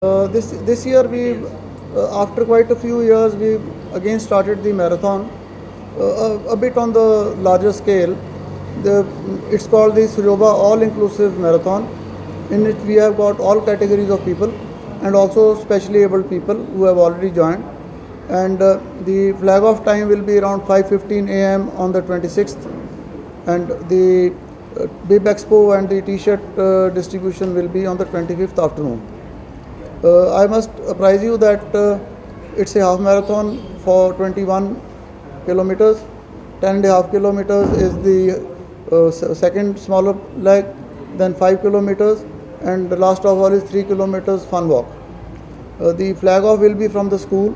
This year we, after quite a few years, we again started the marathon, a bit on the larger scale. It's called the Sujoba All Inclusive Marathon, in which we have got all categories of people and also specially able people who have already joined. And the flag off time will be around 5:15 a.m. on the 26th, and the Bib Expo and the T-shirt distribution will be on the 25th afternoon. I must apprise you that it's a half marathon for 21 kilometers. 10 and a half kilometers is the second smaller leg, then 5 kilometers, and the last of all is 3 kilometers fun walk. The flag off will be from the school,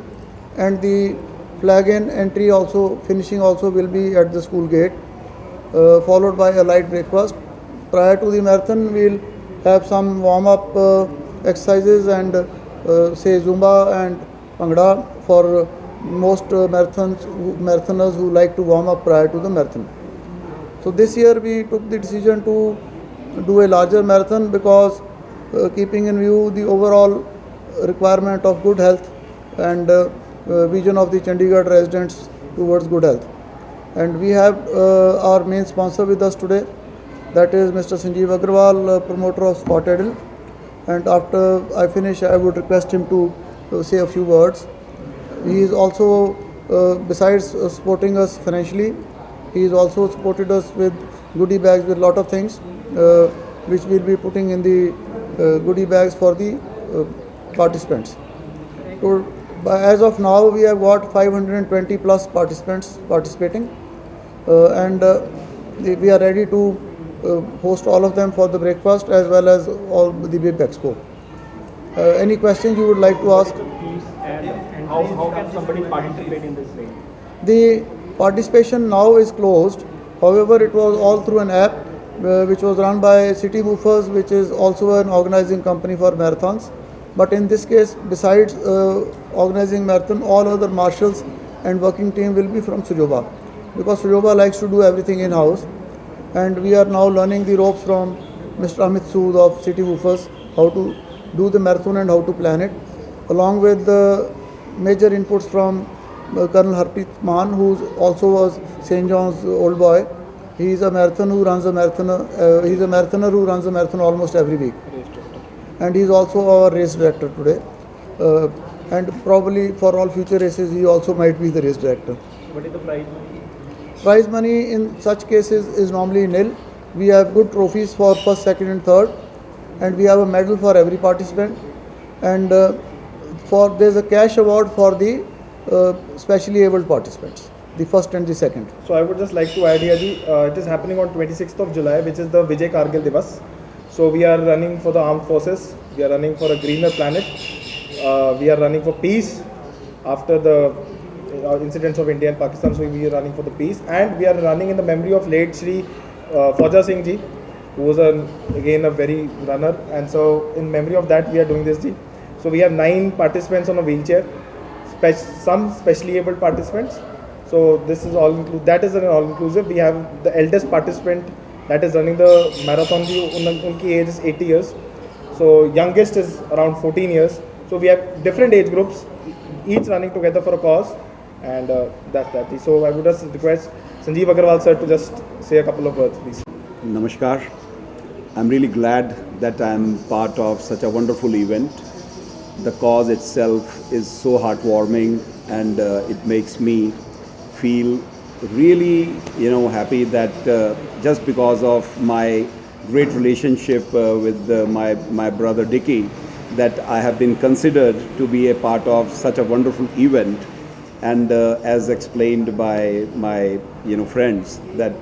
and the flag in entry also, finishing also will be at the school gate, followed by a light breakfast. Prior to the marathon, we'll have some warm up exercises and say Zumba and Bhangra for most marathoners who like to warm up prior to the marathon. So this year we took the decision to do a larger marathon because keeping in view the overall requirement of good health and vision of the Chandigarh residents towards good health. And we have our main sponsor with us today, that is Mr. Sanjeev Agrawal, promoter of Scott Edel. And after I finish, I would request him to say a few words. He is also, besides supporting us financially, he has also supported us with goodie bags with lot of things, which we'll be putting in the goodie bags for the participants. So, as of now, we have got 520 plus participants participating, and we are ready to host all of them for the breakfast as well as all the Bib Expo. Any questions you would like to ask? And how can somebody participate in this race? The participation now is closed. However, it was all through an app which was run by City Movers, which is also an organizing company for marathons. But in this case, besides organizing marathon, all other marshals and working team will be from Sujoba, because Sujoba likes to do everything in-house. And we are now learning the ropes from Mr. Amit Sood of City Woofers, how to do the marathon and how to plan it, along with the major inputs from Colonel Harpreet Maan, who also was St. John's old boy. He is a marathoner who runs a marathon. He's a marathoner who runs a marathon almost every week, and he is also our race director today. And probably for all future races, he also might be the race director. What is the prize money? Prize money in such cases is normally nil. We have good trophies for first, second and third, and we have a medal for every participant, and there's a cash award for the specially abled participants, the first and the second. So I would just like to add here, it is happening on 26th of July, which is the Vijay Kargil Divas. So we are running for the armed forces, we are running for a greener planet, we are running for peace after the incidents of India and Pakistan, so we are running for the peace, and we are running in the memory of late Shri Fauja Singh ji, who was again a very runner, and so in memory of that we are doing this ji. So we have 9 participants on a wheelchair, some specially able participants. So this is that is an all inclusive. We have the eldest participant that is running the marathon, unki age is 80 years. So youngest is around 14 years. So we have different age groups, each running together for a cause, and that's that. So I would just request Sanjeev Agrawal sir to just say a couple of words, please. Namaskar. I'm really glad that I'm part of such a wonderful event. The cause itself is so heartwarming, and it makes me feel really, happy that just because of my great relationship with my brother Dicky, that I have been considered to be a part of such a wonderful event. And as explained by my friends, that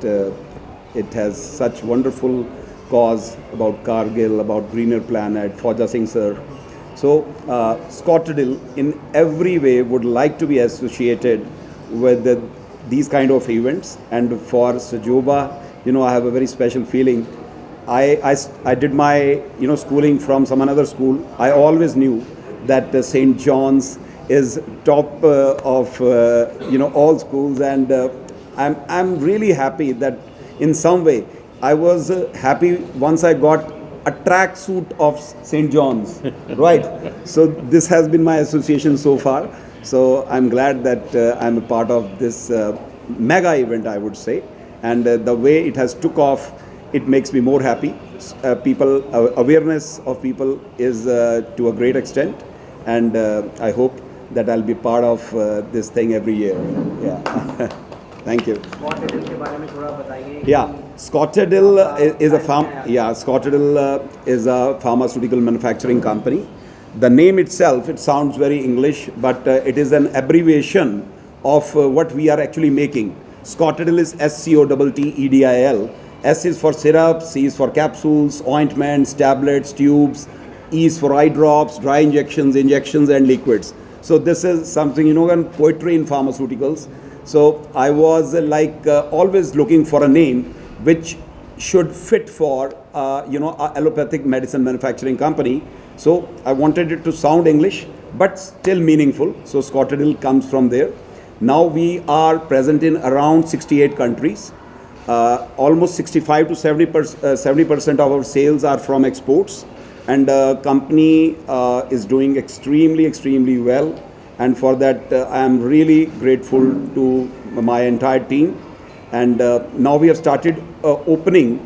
it has such wonderful cause about Kargil, about greener planet, Fauja Singh sir. So Scott Edel in every way would like to be associated with these kind of events. And for Sujoba, I have a very special feeling. I did my schooling from some another school. I always knew that St. John's is top of all schools, and I'm really happy that in some way I was happy once I got a track suit of St. John's, right? So this has been my association so far. So I'm glad that I'm a part of this mega event, I would say. And the way it has took off, it makes me more happy. Awareness of people is to a great extent. And I hope that I'll be part of this thing every year. Yeah. Thank you. Yeah, Scottadil is a pharmaceutical manufacturing company. The name itself, it sounds very English, but it is an abbreviation of what we are actually making. Scottadil is SCOTTEDIL. S is for syrup, C is for capsules, ointments, tablets, tubes. E is for eye drops, dry injections, and liquids. So this is something, and poetry in pharmaceuticals. So I was always looking for a name which should fit for, a allopathic medicine manufacturing company. So I wanted it to sound English, but still meaningful. So Scottadil comes from there. Now we are present in around 68 countries. Almost 65 to 70% of our sales are from exports. And the company is doing extremely well. And for that, I am really grateful to my entire team. And now we have started opening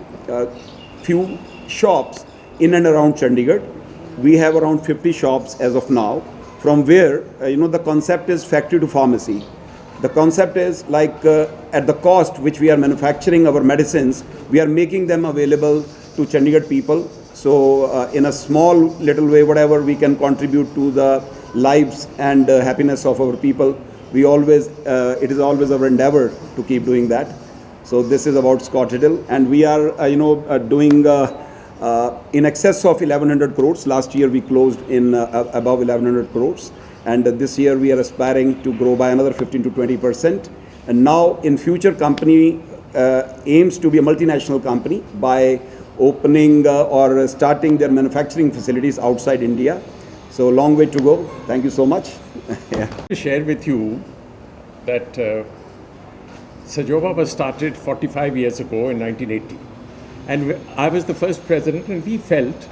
few shops in and around Chandigarh. We have around 50 shops as of now, from where, the concept is factory to pharmacy. The concept is at the cost which we are manufacturing our medicines, we are making them available to Chandigarh people. So in a small little way, whatever we can contribute to the lives and happiness of our people, it is always our endeavor to keep doing that. So this is about Scottadil, and we are doing in excess of 1100 crores. Last year we closed in above 1100 crores. And this year we are aspiring to grow by another 15 to 20%. And now in future, company aims to be a multinational company by opening or starting their manufacturing facilities outside India. So long way to go. Thank you so much. Yeah. To share with you that Sajoba was started 45 years ago in 1980. And I was the first president, and we felt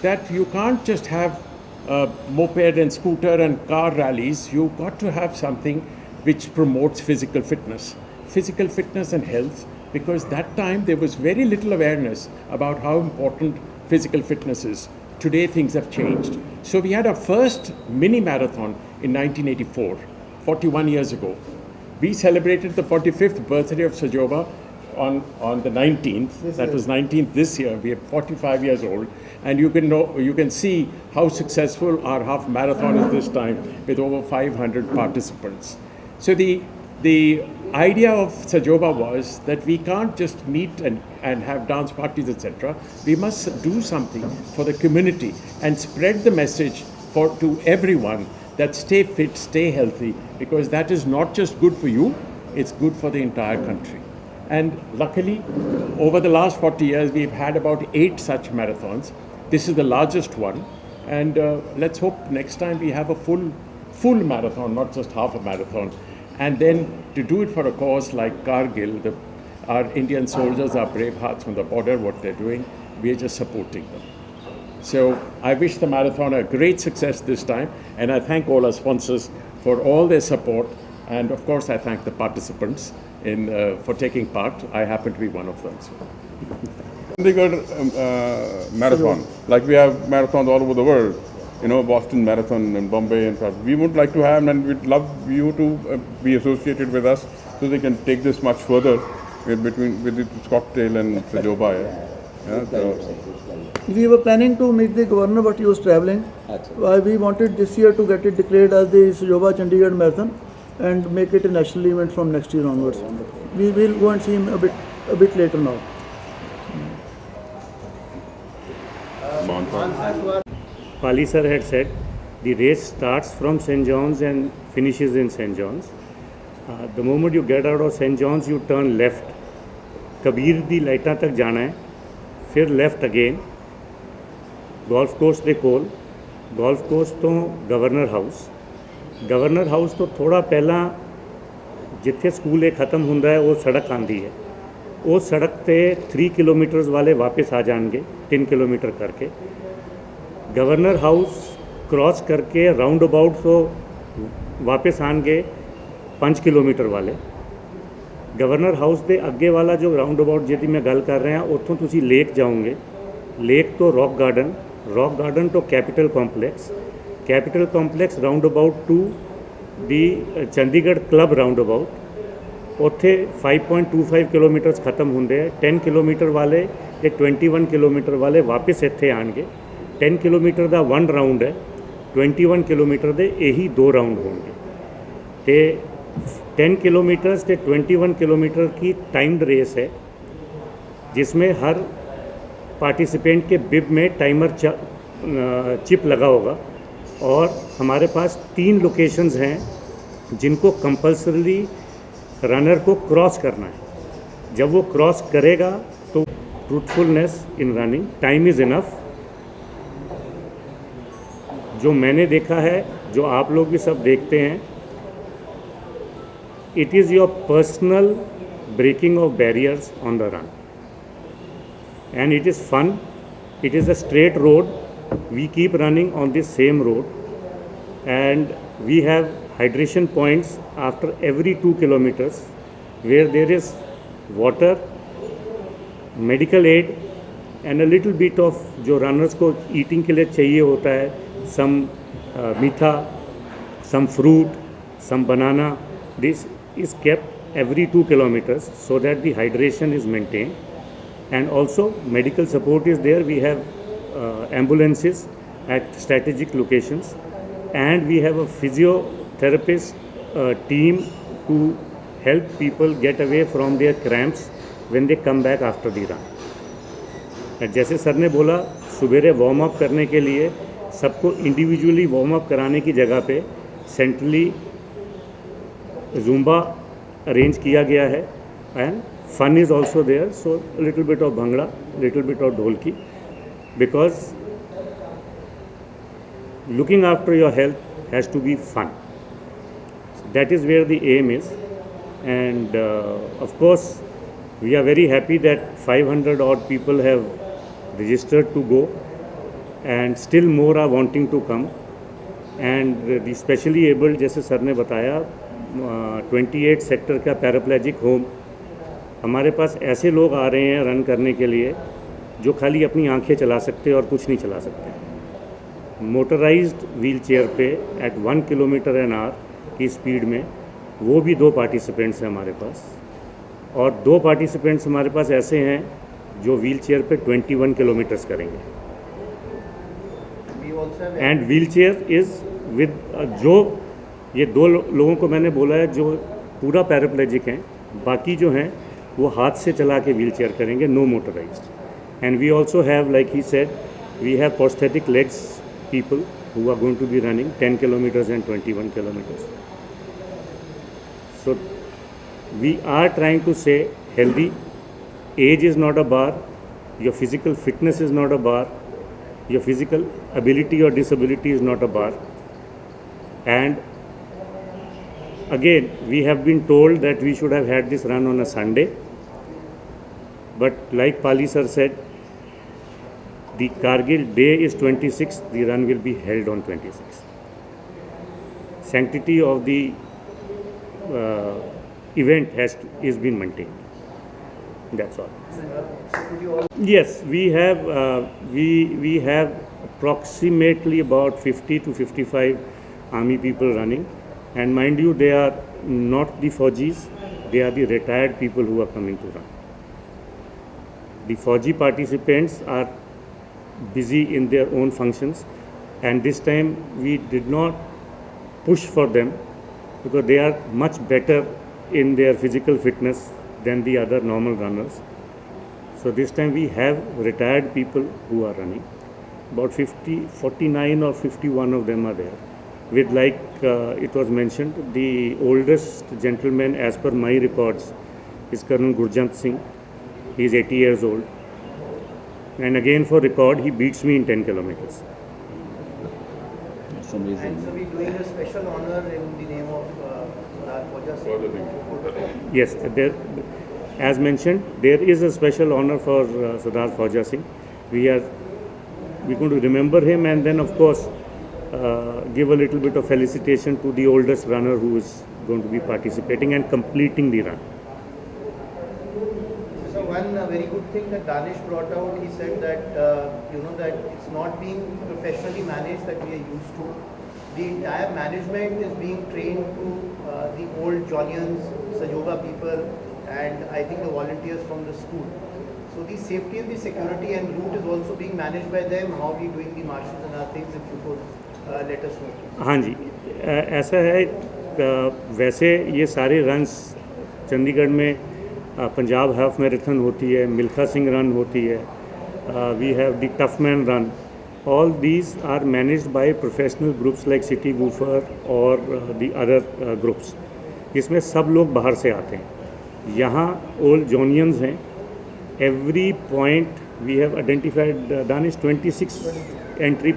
that you can't just have moped and scooter and car rallies. You've got to have something which promotes physical fitness and health, because that time there was very little awareness about how important physical fitness is. Today things have changed. So we had our first mini marathon in 1984, 41 years ago. We celebrated the 45th birthday of Sajoba on the 19th. That was 19th this year. We are 45 years old, and you can see how successful our half marathon is this time, with over 500 participants. So the idea of Sajoba was that we can't just meet and have dance parties, etc. We must do something for the community and spread the message to everyone that stay fit, stay healthy, because that is not just good for you, it's good for the entire country. And luckily, over the last 40 years, we've had about 8 such marathons. This is the largest one. And let's hope next time we have a full marathon, not just half a marathon. And then to do it for a cause like Kargil, our Indian soldiers, our brave hearts on the border, what they're doing, we're just supporting them. So I wish the marathon a great success this time. And I thank all our sponsors for all their support. And of course, I thank the participants for taking part. I happen to be one of them. So. Chandigarh marathon, like we have marathons all over the world, Boston Marathon and Bombay and stuff. We would like to have, and we'd love you to be associated with us so they can take this much further with Scottadil and Sajoba. We were planning to meet the governor, but he was traveling. We wanted this year to get it declared as the Sajoba Chandigarh Marathon and make it a national event from next year onwards. We will go and see him a bit later now. Pali sir had said the race starts from St. John's and finishes in St. John's. The moment you get out of St. John's, you turn left. Kabir di Laita tak jana hai, fir left again. Golf course de kol, golf course to Governor House to thoda pehla जिथे school ये ख़त्म होंदा है वो सड़क आंदी है ਉਹ ਸੜਕ ਤੇ 3 ਕਿਲੋਮੀਟਰਸ ਵਾਲੇ ਵਾਪਸ ਆ ਜਾਣਗੇ 3 ਕਿਲੋਮੀਟਰ ਕਰਕੇ। ਗਵਰਨਰ ਹਾਊਸ क्रॉस करके राउंड अबाउट तो वापस आएंगे 5 किलोमीटर वाले। गवर्नर हाउस के अगे वाला जो राउंड अबाउट जी मैं गल कर रहा उत्थों तुसी लेक जाओगे, लेक तो रॉक गार्डन तो capital complex roundabout to the Chandigarh club roundabout. उत्थे 5.25 किलोमीटर्स खत्म होंगे। 10 किलोमीटर वाले ते 21 किलोमीटर वाले वापस इत्थे आएंगे। 10 किलोमीटर का 1 राउंड है, 21 किलोमीटर के यही 2 राउंड होंगे। तो 10 किलोमीटर्स ते 21 किलोमीटर की टाइम्ड रेस है, जिसमें हर पार्टिसिपेंट के बिब में टाइमर चिप लगा होगा। और हमारे पास 3 लोकेशंस हैं जिनको कंपल्सरली रनर को क्रॉस करना है। जब वो क्रॉस करेगा तो truthfulness in running, time is enough. जो मैंने देखा है, जो आप लोग भी सब देखते हैं, it is your personal breaking of barriers on the run and it is fun. It is a straight road, we keep running on this same road and we have hydration points after every 2 kilometers where there is water, medical aid and a little bit of जो runners को eating के लिए चाहिए होता है, some मीठा, some fruit, some banana. This is kept every 2 kilometers so that the hydration is maintained, and also medical support is there. We have ambulances at strategic locations and we have a physiotherapist team to help people get away from their cramps when they come back after the run. जैसे sir ने बोला, सुबेरे warm up करने के लिए सबको individually warm up कराने की जगह पे सेंट्रली ज़ुम्बा अरेंज किया गया है and fun is also there, so little bit of bhangra, little bit of dholki, because looking after your health has to be fun. That is where the aim is, and of course we are very happy that 500 odd people have registered to go and still more are wanting to come. And the specially abled, जैसे sir ने बताया, 28 sector का paraplegic home, हमारे पास ऐसे लोग आ रहे हैं run करने के लिए जो खाली अपनी आंखें चला सकते और कुछ नहीं चला सकते। मोटराइज्ड व्हील चेयर पे एट 1 किलोमीटर एन आवर की स्पीड में वो भी 2 पार्टिसिपेंट्स हैं हमारे पास, और 2 पार्टिसिपेंट्स हमारे पास ऐसे हैं जो व्हील चेयर पे 21 किलोमीटर्स करेंगे। And wheel chair is with जो ये 2 लोगों को मैंने बोला है जो पूरा पैराप्लेजिक हैं, बाकी जो हैं वो हाथ से चला के व्हील चेयर करेंगे, no motorised. And we also have, like he said, we have prosthetic legs people who are going to be running 10 kilometers and 21 kilometers. So we are trying to say healthy, age is not a bar, your physical fitness is not a bar, your physical ability or disability is not a bar. And again, we have been told that we should have had this run on a Sunday, but like Pali sir said, the Kargil day is 26th, the run will be held on 26th. Sanctity of the event is been maintained. That's all. Yes, we have we have approximately about 50 to 55 army people running, and mind you, they are not the Fauji's, they are the retired people who are coming to run. The Fauji participants are busy in their own functions, and this time we did not push for them because they are much better in their physical fitness than the other normal runners. So this time we have retired people who are running, about 49 or 51 of them are there, with like it was mentioned, the oldest gentleman as per my records is Colonel Gurjant Singh. He is 80 years old. And again, for record, he beats me in 10 kilometers. That's amazing. And so we're doing a special honor in the name of Raja Singh. Yes, As mentioned, there is a special honor for Sardar Fauja Singh. We're going to remember him, and then of course give a little bit of felicitation to the oldest runner who is going to be participating and completing the run. So one very good thing that Danish brought out, he said that that it's not being professionally managed that we are used to. The entire management is being trained to the old Jonians, Sajoba people, and I think the volunteers from the school. So the safety and the security and route is also being managed by them. How we doing the marshals and other things, if you could let us know. हाँ जी, ऐसा है, वैसे ये सारे runs Chandigarh में Punjab half marathon होती है, Milkha Singh run होती है, we have the tough man run. All these are managed by professional groups like City Woofer or the other groups. इसमें सब लोग बाहर से आते हैं. यहाँ ओल्ड जोनियंस हैं. Every point we have identified, Danish, 26 entry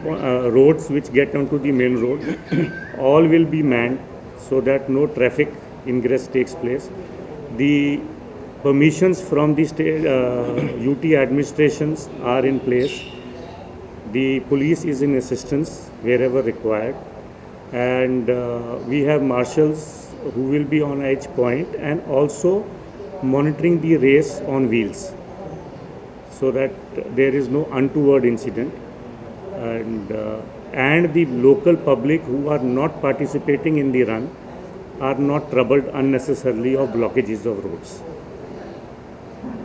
roads which get onto the main road. All will be manned so that no traffic ingress takes place. The permissions from the state UT administrations are in place. The police is in assistance wherever required, and we have marshals who will be on each point and also monitoring the race on wheels so that there is no untoward incident, and the local public who are not participating in the run are not troubled unnecessarily of blockages of roads.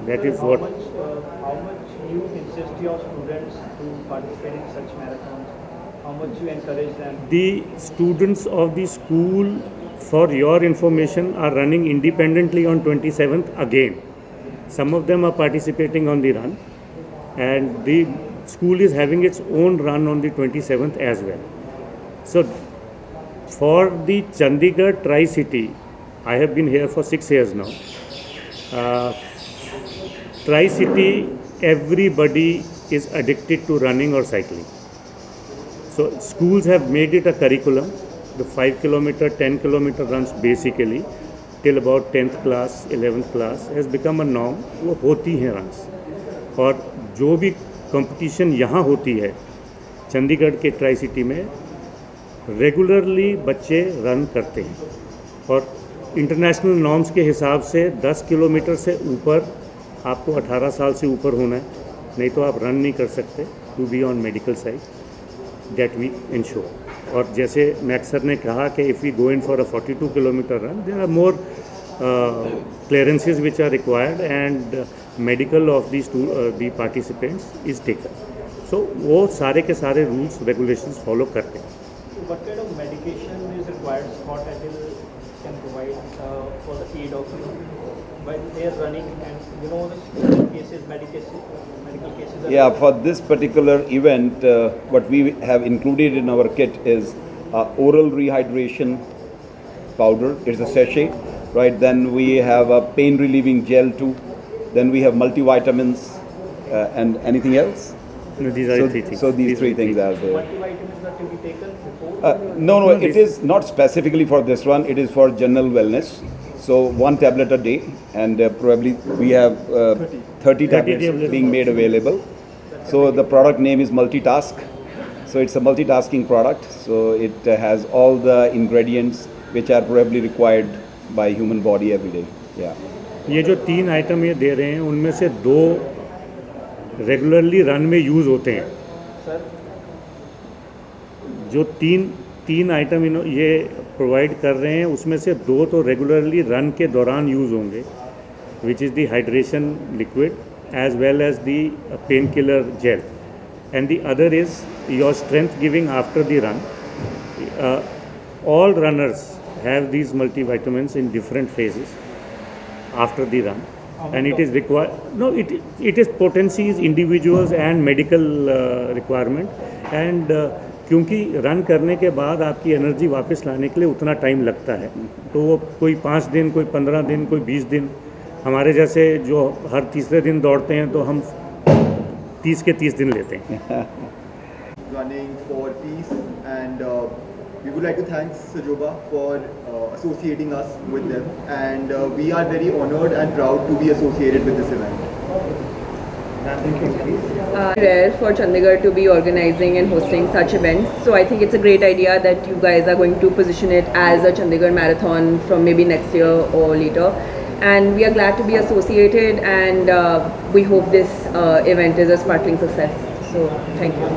That is what. How much you insist your students to participate in such marathons? How much you encourage them? The students of the school, for your information, are running independently on 27th again. Some of them are participating on the run, and the school is having its own run on the 27th as well. So for the Chandigarh Tri-City, I have been here for 6 years now. Tri-City, everybody is addicted to running or cycling. So schools have made it a curriculum. The 5 kilometer, 10 kilometer runs basically till about 10th class, 11th class has become a norm. वो होती हैं runs. और जो भी competition यहाँ होती है चंडीगढ़ के ट्राई सिटी में, रेगुलरली बच्चे रन करते हैं. और इंटरनेशनल नॉर्म्स के हिसाब से 10 किलोमीटर से ऊपर आपको 18 साल से ऊपर होना है, नहीं तो आप रन नहीं कर सकते. To be on medical side, that we ensure. और जैसे मैक सर ने कहा कि if we go in for a 42 kilometre run, there are more clearances which are required and medical of the participants is taken. So वो सारे के सारे rules regulations follow करते हैं. What kind of medication is required? Scott Adil can provide for the aid of when they are running, and the cases, medical cases. Yeah, for this particular event, what we have included in our kit is oral rehydration powder. It's a sachet, right? Then we have a pain relieving gel too. Then we have multivitamins and anything else. No, these are three things. So these three things are there. Multivitamins are to be taken before? No, it is not specifically for this one. It is for general wellness. So 1 tablet a day, and probably we have 30 tablets being made available. So the product name is Multitask. So it's a multitasking product. So it has all the ingredients which are probably required by human body every day. Yeah. ये जो 3 item ये दे रहे हैं, उनमें से 2 regularly run में use होते हैं. Sir? जो तीन आइटम ये प्रोवाइड कर रहे हैं, उसमें से 2 तो रेगुलरली रन के दौरान यूज़ होंगे, which is the hydration liquid as well as the painkiller gel, and the other is your strength giving after the run. All runners have these multivitamins in different phases after the run, and it is required. No, it is potencies, individuals and medical requirement, and क्योंकि run करने के बाद आपकी energy वापस लाने के लिए उतना टाइम लगता है, तो वो कोई 5 दिन, कोई 15 दिन, कोई 20 दिन. हमारे जैसे जो हर तीसरे दिन दौड़ते हैं, तो हम 30 के 30 दिन लेते हैं. Running for peace, and We would like to thank Sajoba for associating us with them, and we are very honored and proud to be associated with this event. Rare for Chandigarh to be organizing and hosting such events, so I think it's a great idea that you guys are going to position it as a Chandigarh marathon from maybe next year or later, and we are glad to be associated, and we hope this event is a sparkling success. So thank you.